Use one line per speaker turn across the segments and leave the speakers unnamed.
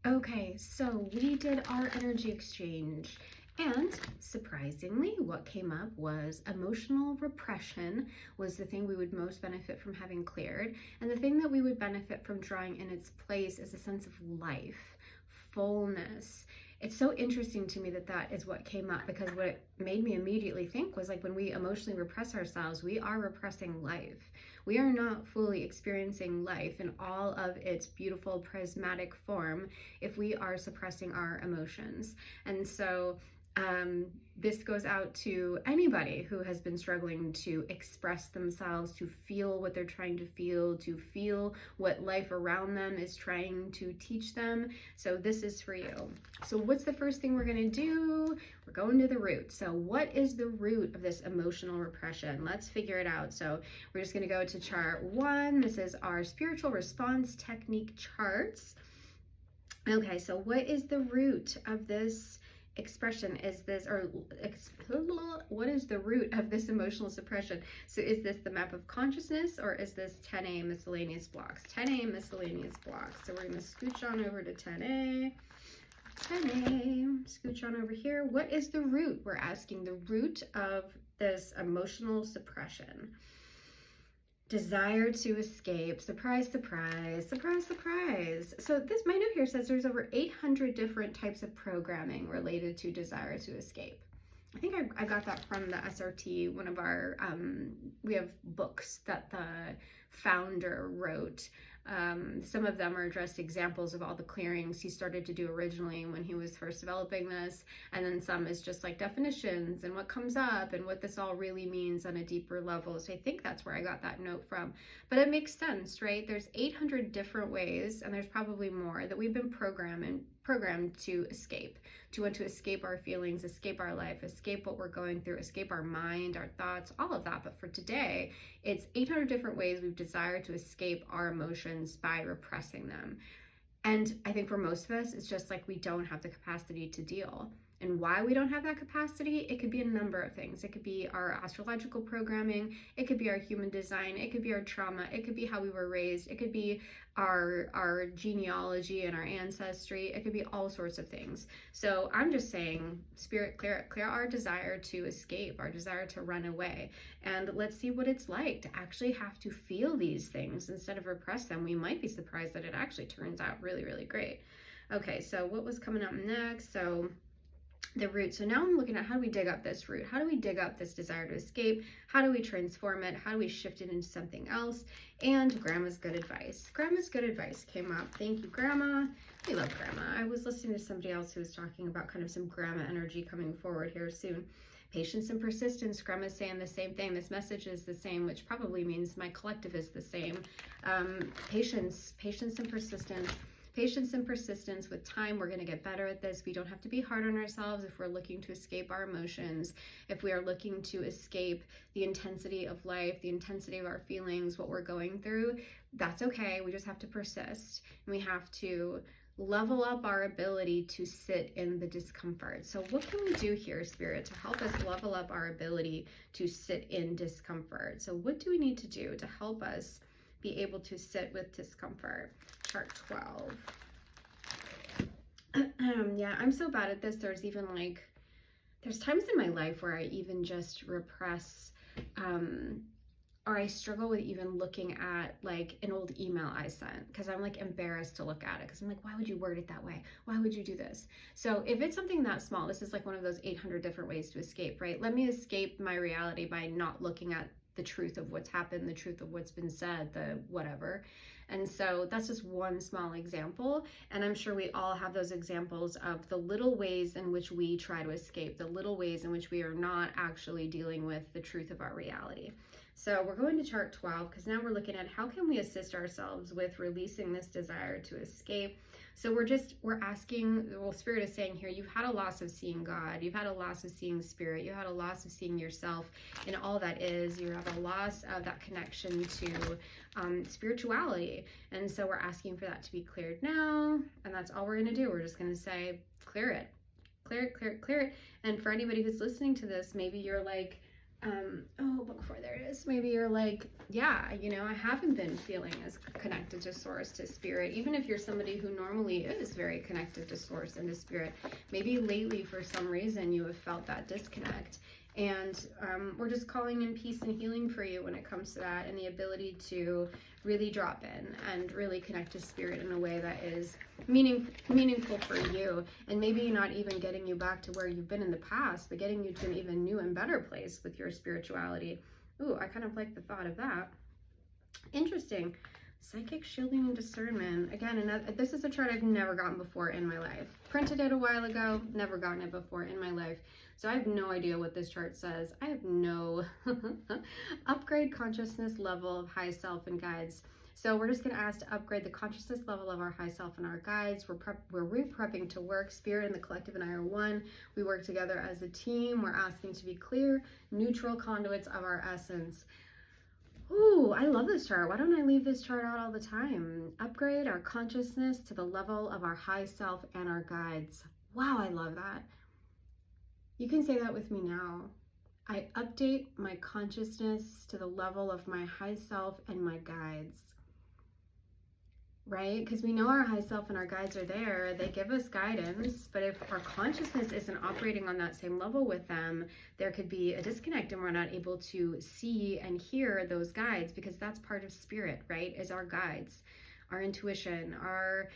Okay, so we did our energy exchange, and surprisingly, what came up was emotional repression was the thing we would most benefit from having cleared, and the thing that we would benefit from drawing in its place is a sense of life, fullness. It's so interesting to me that that is what came up, because what it made me immediately think was like when we emotionally repress ourselves, we are repressing life. We are not fully experiencing life in all of its beautiful prismatic form if we are suppressing our emotions. And so this goes out to anybody who has been struggling to express themselves, to feel what they're trying to feel what life around them is trying to teach them. So this is for you. So what's the first thing we're going to do? We're going to the root. So what is the root of this emotional repression? Let's figure it out. So we're just going to go to chart 1. This is our spiritual response technique charts. Okay, so what is the root of this expression? Is this, or what is the root of this emotional suppression? So is this the map of consciousness, or is this 10A miscellaneous blocks? 10A miscellaneous blocks. So we're going to scooch on over to 10A. 10A, scooch on over here. What is the root? We're asking the root of this emotional suppression. Desire to escape. Surprise, surprise, surprise, surprise. So this, my note here says there's over 800 different types of programming related to desire to escape. I think I got that from the SRT, one of our, we have books that the founder wrote. Some of them are just examples of all the clearings he started to do originally when he was first developing this, and then some is just like definitions and what comes up and what this all really means on a deeper level. So I think that's where I got that note from. But it makes sense, right? There's 800 different ways, and there's probably more, that we've been programmed to escape, to want to escape our feelings, escape our life, escape what we're going through, escape our mind, our thoughts, all of that. But for today, it's 800 different ways we've desired to escape our emotions by repressing them. And I think for most of us, it's just like we don't have the capacity to deal. And why we don't have that capacity, it could be a number of things. It could be our astrological programming, it could be our human design, it could be our trauma, it could be how we were raised, it could be our genealogy and our ancestry, it could be all sorts of things. So I'm just saying, Spirit, clear our desire to escape, our desire to run away. And let's see what it's like to actually have to feel these things instead of repress them. We might be surprised that it actually turns out really, really great. Okay, so what was coming up next? So the root. So now I'm looking at how do we dig up this root? How do we dig up this desire to escape? How do we transform it? How do we shift it into something else? And Grandma's good advice. Grandma's good advice came up. Thank you, Grandma. We love Grandma. I was listening to somebody else who was talking about kind of some Grandma energy coming forward here soon. Patience and persistence. Grandma's saying the same thing. This message is the same, which probably means my collective is the same. Patience and persistence. Patience and persistence. With time, we're going to get better at this. We don't have to be hard on ourselves if we're looking to escape our emotions, if we are looking to escape the intensity of life, the intensity of our feelings, what we're going through. That's okay. We just have to persist, and we have to level up our ability to sit in the discomfort. So what can we do here, Spirit, to help us level up our ability to sit in discomfort? So what do we need to do to help us be able to sit with discomfort? Chart 12. Yeah, I'm so bad at this. There's even like, there's times in my life where I even just repress, or I struggle with even looking at like an old email I sent, because I'm like embarrassed to look at it, because I'm like, why would you word it that way? Why would you do this? So if it's something that small, this is like one of those 800 different ways to escape, right? Let me escape my reality by not looking at the truth of what's happened, the truth of what's been said, the whatever. And so that's just one small example. And I'm sure we all have those examples of the little ways in which we try to escape, the little ways in which we are not actually dealing with the truth of our reality. So we're going to chart 12, because now we're looking at how can we assist ourselves with releasing this desire to escape. So we're asking, well, Spirit is saying here, you've had a loss of seeing God, you've had a loss of seeing Spirit, you had a loss of seeing yourself and all that is, you have a loss of that connection to spirituality. And so we're asking for that to be cleared now. And that's all we're going to do. We're just going to say, clear it, clear it, clear it, clear it. And for anybody who's listening to this, maybe you're like, Oh, before there it is. Maybe you're like, yeah, you know, I haven't been feeling as connected to source, to spirit, even if you're somebody who normally is very connected to source and to spirit. Maybe lately, for some reason, you have felt that disconnect. And we're just calling in peace and healing for you when it comes to that, and the ability to really drop in and really connect to spirit in a way that is meaningful for you, and maybe not even getting you back to where you've been in the past, but getting you to an even new and better place with your spirituality. Ooh, I kind of like the thought of that. Interesting. Psychic shielding and discernment. Again, this is a chart I've never gotten before in my life. Printed it a while ago, never gotten it before in my life. So I have no idea what this chart says. I have no upgrade consciousness level of high self and guides. So we're just going to ask to upgrade the consciousness level of our high self and our guides. We're re-prepping to work. Spirit and the collective and I are one. We work together as a team. We're asking to be clear, neutral conduits of our essence. Ooh, I love this chart. Why don't I leave this chart out all the time? Upgrade our consciousness to the level of our high self and our guides. Wow, I love that. You can say that with me now. I update my consciousness to the level of my high self and my guides. Right? Because we know our high self and our guides are there. They give us guidance, but if our consciousness isn't operating on that same level with them, there could be a disconnect and we're not able to see and hear those guides, because that's part of spirit, right? Is our guides, our intuition, our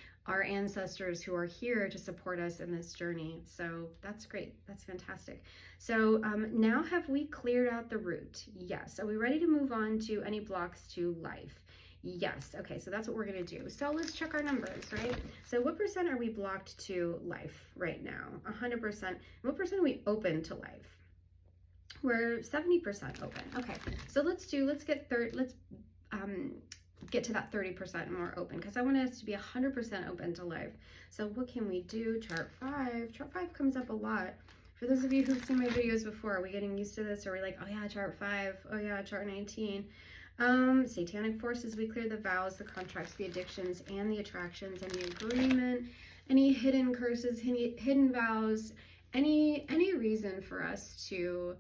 ancestors who are here to support us in this journey. So that's great. That's fantastic. So now, have we cleared out the root? Yes. Are we ready to move on to any blocks to life? Yes. Okay, so that's what we're going to do. So let's check our numbers, right? So what percent are we blocked to life right now? 100%. What percent are we open to life? We're 70% open. Okay, so let's get to that 30% more open, because I want us to be 100% open to life. So what can we do? Chart 5. Chart 5 comes up a lot. For those of you who've seen my videos before, are we getting used to this? Or are we like, oh yeah, chart 5. Oh yeah, chart 19. Satanic forces, we clear the vows, the contracts, the addictions, and the attractions, any agreement, any hidden curses, hidden vows, any reason for us to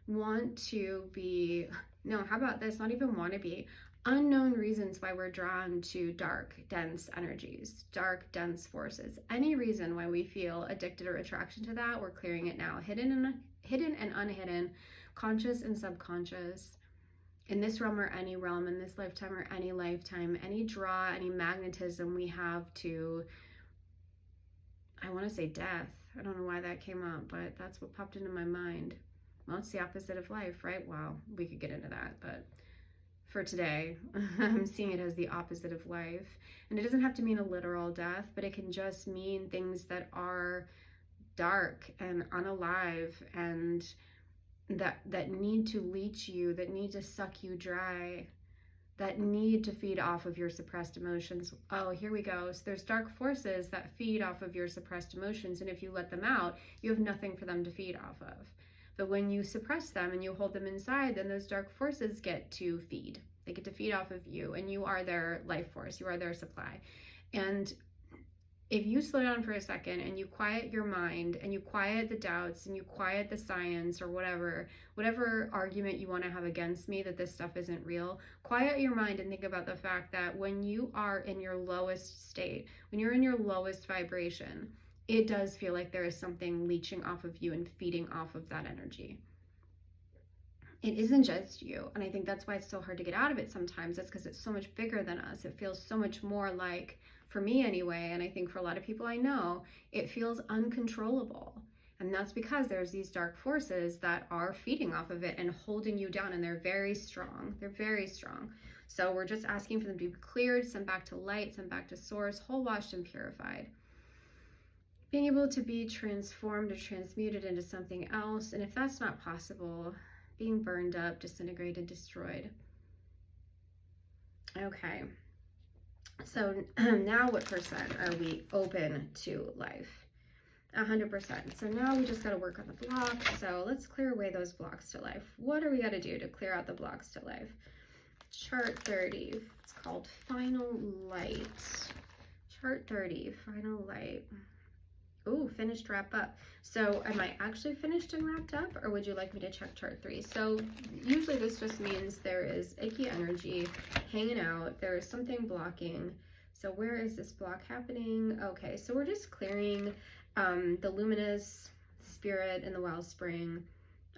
want to be, no, how about this, not even want to be, unknown reasons why we're drawn to dark, dense energies, dark, dense forces. Any reason why we feel addicted or attraction to that, we're clearing it now. Hidden and unhidden, conscious and subconscious. In this realm or any realm, in this lifetime or any lifetime, any draw, any magnetism we have to, I want to say death. I don't know why that came up, but that's what popped into my mind. Well, it's the opposite of life, right? Wow, we could get into that, but for today, I'm seeing it as the opposite of life. And it doesn't have to mean a literal death, but it can just mean things that are dark and unalive and that need to leech you, that need to suck you dry, that need to feed off of your suppressed emotions. Oh, here we go. So there's dark forces that feed off of your suppressed emotions, and if you let them out, you have nothing for them to feed off of. But when you suppress them and you hold them inside, then those dark forces get to feed. They get to feed off of you, and you are their life force. You are their supply. And if you slow down for a second and you quiet your mind and you quiet the doubts and you quiet the science or whatever argument you want to have against me that this stuff isn't real, quiet your mind and think about the fact that when you are in your lowest state, when you're in your lowest vibration, it does feel like there is something leeching off of you and feeding off of that energy. It isn't just you. And I think that's why it's so hard to get out of it sometimes. It's because it's so much bigger than us. It feels so much more like, for me anyway, and I think for a lot of people I know, it feels uncontrollable. And that's because there's these dark forces that are feeding off of it and holding you down, and they're very strong. They're very strong. So we're just asking for them to be cleared, sent back to light, sent back to source, whole washed and purified. Being able to be transformed or transmuted into something else, and if that's not possible, being burned up, disintegrated, destroyed. Okay. So now what percent are we open to life? 100%. So now we just got to work on the blocks. So let's clear away those blocks to life. What do we got to do to clear out the blocks to life? Chart 30. It's called Final Light. Chart 30, Final Light. Ooh, finished, wrap up. So am I actually finished and wrapped up, or would you like me to check chart 3? So usually this just means there is icky energy hanging out. There is something blocking. So where is this block happening? Okay, so we're just clearing the luminous spirit in the wellspring.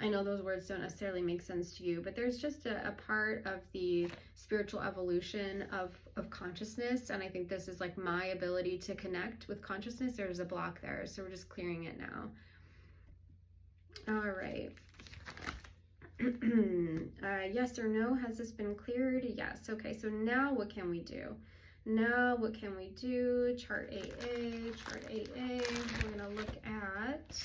I know those words don't necessarily make sense to you, but there's just a part of the spiritual evolution of consciousness, and I think this is like my ability to connect with consciousness. There's a block there, so we're just clearing it now. All right. Yes or no? Has this been cleared? Yes. Okay, so now what can we do? Now what can we do? Chart 8A, chart 8A, we're going to look at,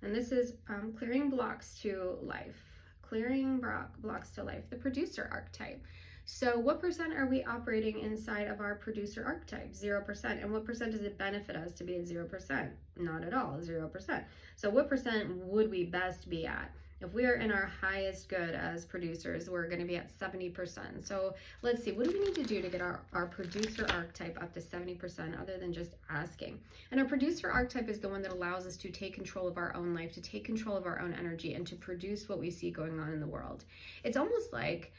and this is clearing blocks to life. Clearing blocks to life, the producer archetype. So what percent are we operating inside of our producer archetype? 0%. And what percent does it benefit us to be at 0%? Not at all, 0%. So what percent would we best be at? If we are in our highest good as producers, we're going to be at 70%. So let's see, what do we need to do to get our producer archetype up to 70% other than just asking? And our producer archetype is the one that allows us to take control of our own life, to take control of our own energy, and to produce what we see going on in the world. It's almost like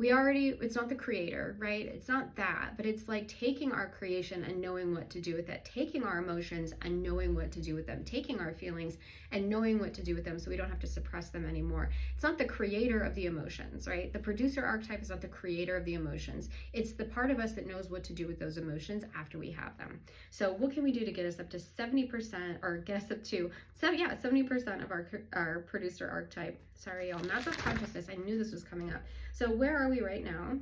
it's not the creator, right? It's not that, but it's like taking our creation and knowing what to do with it, taking our emotions and knowing what to do with them, taking our feelings and knowing what to do with them so we don't have to suppress them anymore. It's not the creator of the emotions, right? The producer archetype is not the creator of the emotions. It's the part of us that knows what to do with those emotions after we have them. So what can we do to get us up to 70%, or get us up to 70% of our producer archetype? Sorry, y'all, map of consciousness. I knew this was coming up. So where are we right now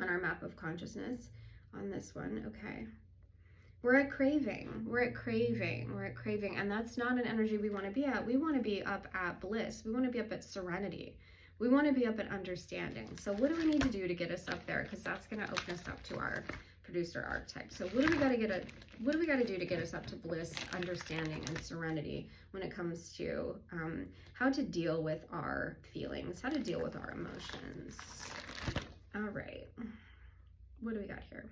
on our map of consciousness on this one? Okay. We're at craving. We're at craving. We're at craving. And that's not an energy we want to be at. We want to be up at bliss. We want to be up at serenity. We want to be up at understanding. So what do we need to do to get us up there? Because that's going to open us up to our producer archetype. So what do we got to do to get us up to bliss, understanding, and serenity when it comes to how to deal with our feelings, how to deal with our emotions? All right, what do we got here?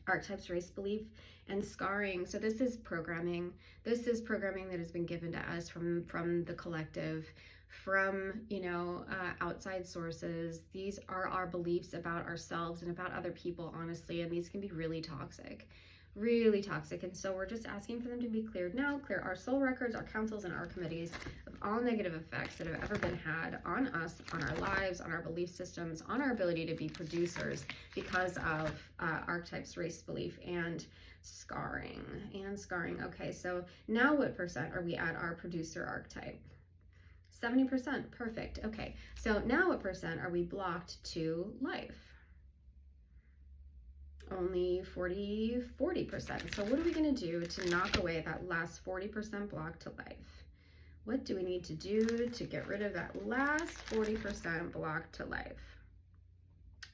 Archetypes, race, belief, and scarring. So this is programming. This is programming that has been given to us from the collective, from outside sources. These are our beliefs about ourselves and about other people, honestly, and these can be really toxic. And so we're just asking for them to be cleared now. Clear our soul records, our councils, and our committees of all negative effects that have ever been had on us, on our lives, on our belief systems, on our ability to be producers because of archetypes, race, belief, and scarring. Okay, so now what percent are we at our producer archetype? 70%, perfect. Okay, so now what percent are we blocked to life? Only 40%. So what are we going to do to knock away that last 40% block to life? What do we need to do to get rid of that last 40% block to life?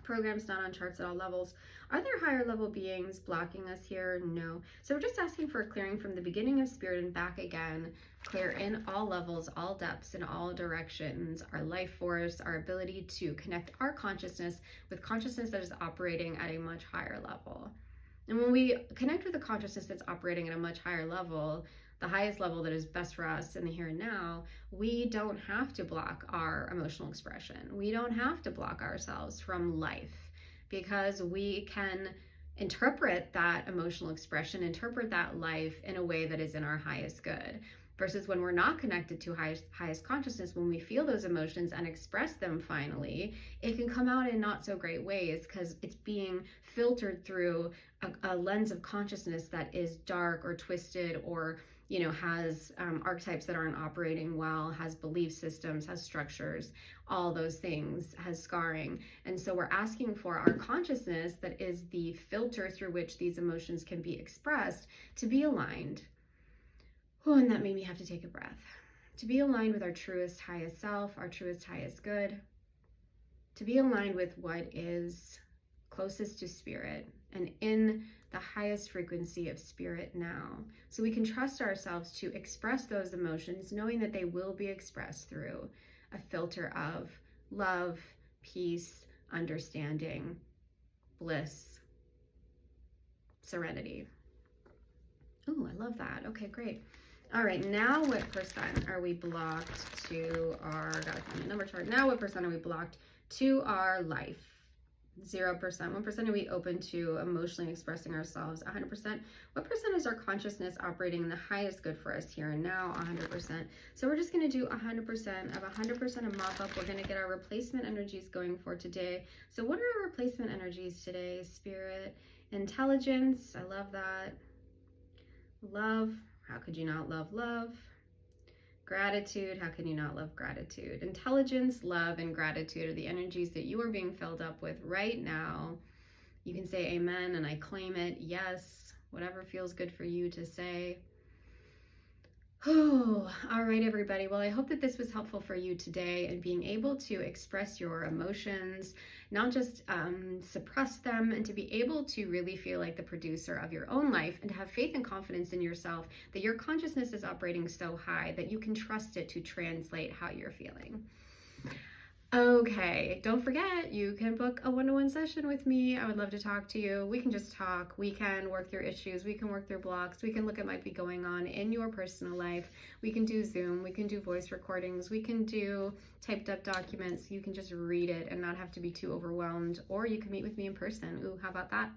Programs not on charts at all levels. Are there higher level beings blocking us here? No. So we're just asking for a clearing from the beginning of spirit and back again. Clear in all levels, all depths, in all directions, our life force, our ability to connect our consciousness with consciousness that is operating at a much higher level. And when we connect with a consciousness that's operating at a much higher level, the highest level that is best for us in the here and now, we don't have to block our emotional expression. We don't have to block ourselves from life, because we can interpret that emotional expression, interpret that life in a way that is in our highest good. Versus when we're not connected to highest consciousness, when we feel those emotions and express them finally, it can come out in not so great ways because it's being filtered through a lens of consciousness that is dark or twisted, or has archetypes that aren't operating well, has belief systems, has structures, all those things, has scarring. And so we're asking for our consciousness, that is the filter through which these emotions can be expressed, to be aligned. Oh, and that made me have to take a breath. To be aligned with our truest, highest self, our truest, highest good. To be aligned with what is closest to spirit and in the highest frequency of spirit now. So we can trust ourselves to express those emotions, knowing that they will be expressed through a filter of love, peace, understanding, bliss, serenity. Oh, I love that. Okay, great. All right, now what percent are we blocked to our, gotta find the number chart. Now what percent are we blocked to our life? 0%. 1% are we open to emotionally expressing ourselves? 100%. What percent is our consciousness operating in the highest good for us here and now? 100%. So we're just going to do 100% of 100% of mop up. We're going to get our replacement energies going for today. So what are our replacement energies today? Spirit, intelligence. I love that. Love. How could you not love love? Gratitude. How can you not love gratitude? Intelligence, love, and gratitude are the energies that you are being filled up with right now. You can say amen, and I claim it. Yes, whatever feels good for you to say. Oh, all right, everybody. Well, I hope that this was helpful for you today and being able to express your emotions, not just suppress them, and to be able to really feel like the producer of your own life and to have faith and confidence in yourself that your consciousness is operating so high that you can trust it to translate how you're feeling. Okay, don't forget, you can book a one-to-one session with me. I would love to talk to you. We can just talk. We can work through issues. We can work through blocks. We can look at what might be going on in your personal life. We can do Zoom. We can do voice recordings. We can do typed up documents. You can just read it and not have to be too overwhelmed. Or you can meet with me in person. Ooh, how about that?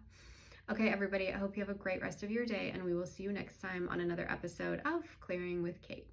Okay, everybody, I hope you have a great rest of your day, and we will see you next time on another episode of Clearing with Kate.